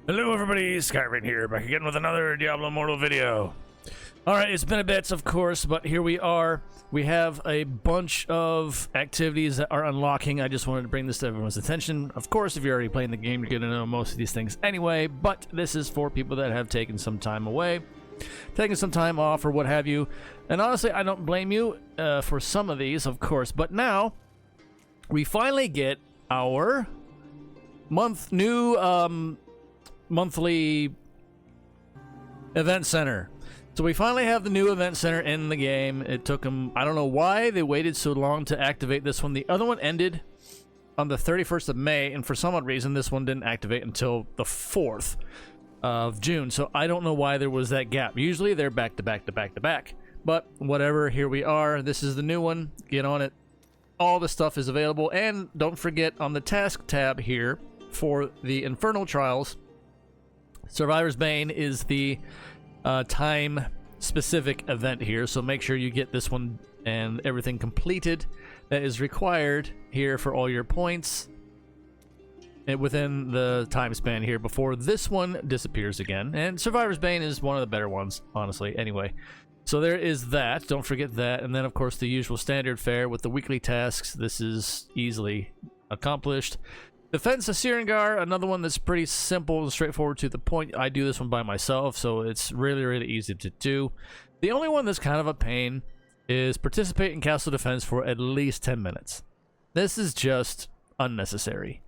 Hello everybody, Skyrim here, back again with another Diablo Immortal video. Alright, it's been a bit, of course, but here we are. We have a bunch of activities that are unlocking. I just wanted to bring this to everyone's attention. Of course, if you're already playing the game, you're going to know most of these things anyway, but this is for people that have taken some time away, taking some time off or what have you. And honestly, I don't blame you for some of these, of course, but now we finally get our monthly event center. So we finally have the new event center in the game. It took them, I don't know why they waited so long to activate this one. The other one ended on the 31st of May, and for some odd reason this one didn't activate until the 4th of June. So I don't know why there was that gap. Usually they're back to back to back to back, but whatever, here we are. This is the new one. Get on it. All the stuff is available, and don't forget on the task tab here for the Infernal Trials, Survivor's Bane is the time-specific event here, so make sure you get this one and everything completed that is required here for all your points and within the time span here before this one disappears again. And Survivor's Bane is one of the better ones, honestly, anyway. So there is that. Don't forget that. And then, of course, the usual standard fare with the weekly tasks. This is easily accomplished. Defense of Sirengar, another one that's pretty simple and straightforward to the point. I do this one by myself, so it's really, really easy to do. The only one that's kind of a pain is participate in castle defense for at least 10 minutes. This is just unnecessary.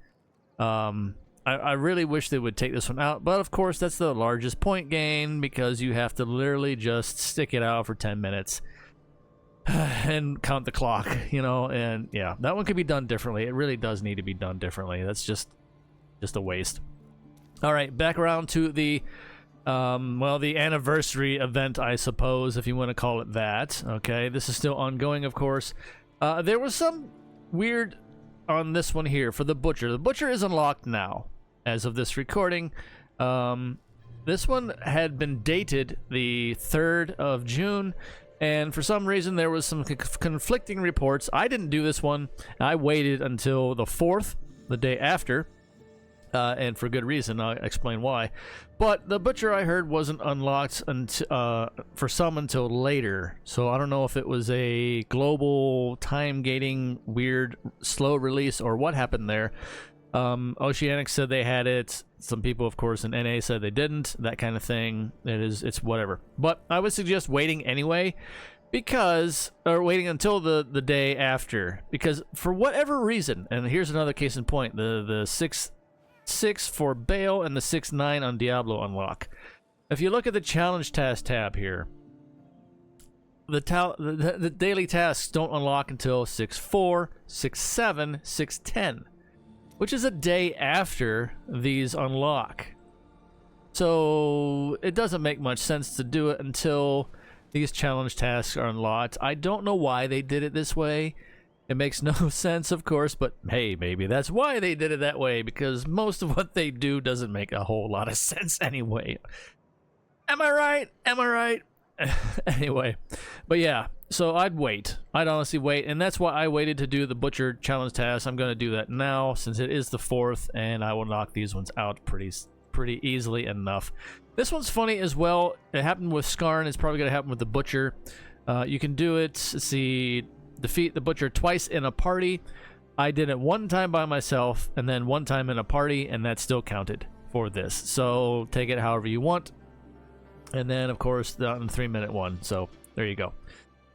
I really wish they would take this one out, but of course that's the largest point gain because you have to literally just stick it out for 10 minutes. And count the clock, you know, and yeah, that one could be done differently. It really does need to be done differently. That's just a waste. All right, back around to the well, the anniversary event, I suppose, if you want to call it that. Okay, this is still ongoing, of course. There was some weird on this one here for the Butcher. The Butcher is unlocked now as of this recording. This one had been dated the 3rd of June. And for some reason, there was some conflicting reports. I didn't do this one. I waited until the 4th, the day after, and for good reason. I'll explain why. But the Butcher, I heard, wasn't unlocked until, for some until later. So I don't know if it was a global time-gating, weird, slow release or what happened there. Oceanic said they had it. Some people, of course, in NA said they didn't. That kind of thing. It's whatever. But I would suggest waiting anyway, or waiting until the day after, because for whatever reason, and here's another case in point, the 6 for Bale and the 6-9 on Diablo unlock. If you look at the challenge task tab here, the daily tasks don't unlock until 6-4, 6-7, 6-10. Which is a day after these unlock. So it doesn't make much sense to do it until these challenge tasks are unlocked. I don't know why they did it this way. It makes no sense, of course, but hey, maybe that's why they did it that way, because most of what they do doesn't make a whole lot of sense anyway. Am I right? Am I right? Anyway, but yeah, so I'd wait. I'd honestly wait, and that's why I waited to do the Butcher challenge task. I'm going to do that now since it is the 4th, and I will knock these ones out pretty easily enough. This one's funny as well. It happened with Skarn. It's probably going to happen with the Butcher. You can do it. Let's see, defeat the Butcher twice in a party. I did it one time by myself, and then one time in a party, and that still counted for this. So take it however you want. And then, of course, the 3-minute one. So there you go.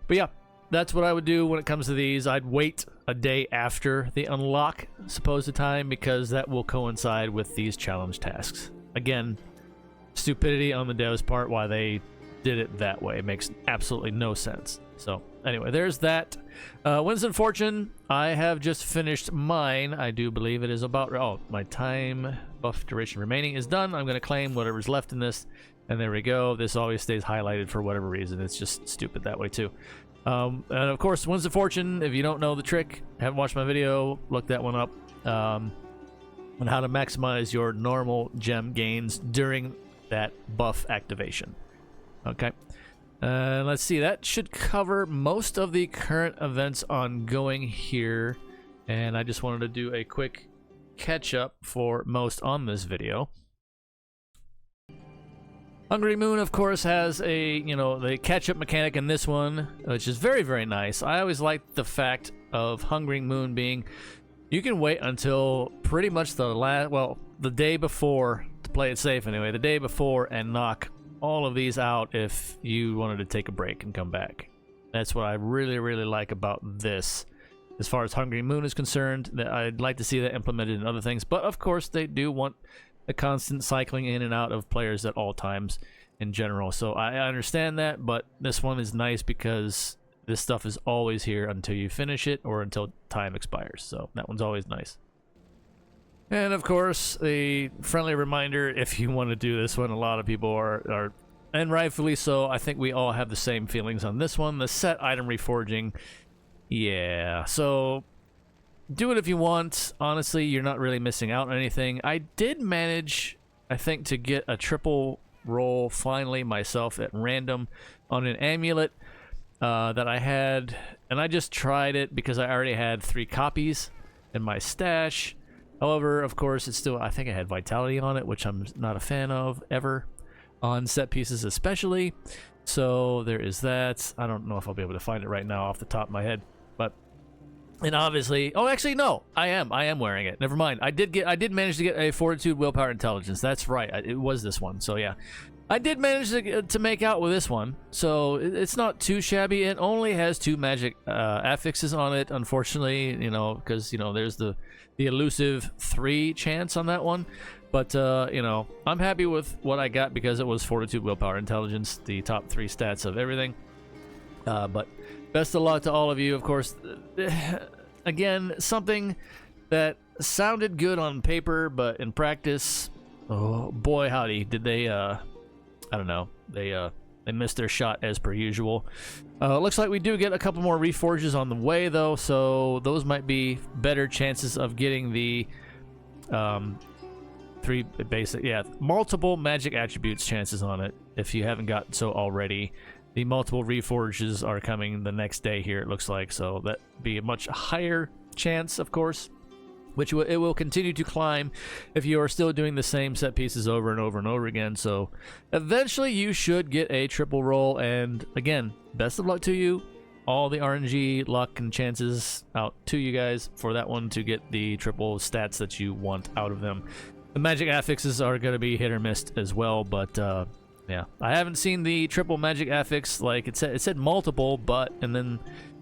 But yeah, that's what I would do when it comes to these. I'd wait a day after the unlock supposed time, because that will coincide with these challenge tasks. Again, stupidity on the devs' part why they did it that way. It makes absolutely no sense. So anyway, there's that. Wins and Fortune, I have just finished mine. I do believe it is about... Oh, my time buff duration remaining is done. I'm going to claim whatever's left in this. And there we go. This always stays highlighted for whatever reason. It's just stupid that way too. And of course, Wins of Fortune. If you don't know the trick, haven't watched my video, look that one up. On how to maximize your normal gem gains during that buff activation. Okay. Let's see. That should cover most of the current events ongoing here. And I just wanted to do a quick catch up for most on this video. Hungry Moon, of course, has a, the catch-up mechanic in this one, which is very, very nice. I always liked the fact of Hungry Moon being, you can wait until pretty much the day before, to play it safe anyway, the day before, and knock all of these out if you wanted to take a break and come back. That's what I really, really like about this. As far as Hungry Moon is concerned, that I'd like to see that implemented in other things, but of course they do want a constant cycling in and out of players at all times in general. So I understand that, but this one is nice because this stuff is always here until you finish it or until time expires. So that one's always nice. And of course, a friendly reminder, if you want to do this one, a lot of people are and rightfully so, I think we all have the same feelings on this one. The set item reforging, yeah, so do it if you want. Honestly, you're not really missing out on anything. I did manage, I think, to get a triple roll finally myself at random on an amulet that I had, and I just tried it because I already had 3 copies in my stash. However, of course, it's still, I think I had vitality on it, which I'm not a fan of ever, on set pieces especially. So there is that. I don't know if I'll be able to find it right now off the top of my head, but, and obviously, oh, actually, no, I am wearing it. Never mind. I did manage to get a Fortitude, Willpower, Intelligence. That's right. It was this one. So yeah, I did manage to make out with this one. So it's not too shabby. It only has 2 magic affixes on it, unfortunately, because, there's the elusive 3 chance on that one. But, I'm happy with what I got because it was Fortitude, Willpower, Intelligence, the top 3 stats of everything. But best of luck to all of you, of course. Again, something that sounded good on paper, but in practice, oh boy howdy, did they, I don't know, they missed their shot as per usual. Looks like we do get a couple more reforges on the way, though, so those might be better chances of getting the, 3 basic, multiple magic attributes chances on it, if you haven't gotten so already. The multiple reforges are coming the next day here, it looks like, so that be a much higher chance, of course, which it will continue to climb if you are still doing the same set pieces over and over and over again. So eventually you should get a triple roll, and again, best of luck to you. All the RNG luck and chances out to you guys for that one to get the triple stats that you want out of them. The magic affixes are going to be hit or miss as well, but yeah, I haven't seen the triple magic affix. Like it said multiple, but, and then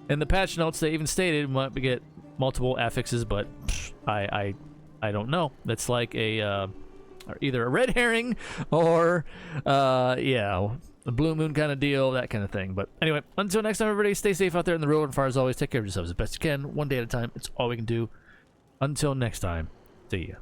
in the patch notes they even stated we might get multiple affixes, but I don't know. That's like a either a red herring or yeah, a blue moon kind of deal, that kind of thing. But anyway, until next time, everybody, stay safe out there in the real, and far as always, take care of yourselves as best you can, one day at a time. It's all we can do. Until next time, see ya.